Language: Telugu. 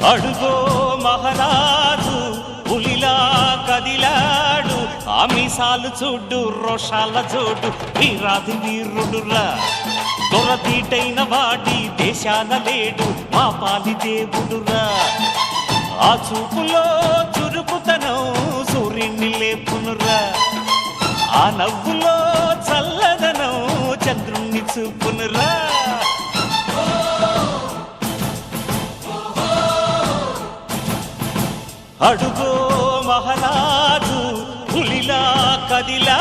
అడుగో మహారాజు పులిలా కదిలాడు, ఆమిసాలు చూడు రోషాల జోడు, వీరాది వీరుడురా. దొరదీటైన వాడి దేశాన లేడు, మా పాలి దేవుడురా. ఆ చూపులో చురుకుతనం సూర్యుని లేపునురా, ఆ నవ్వులో చల్లదనం చంద్రుణ్ణి చూపునురా. అడుగో మహారాజు పులిలా కదిలా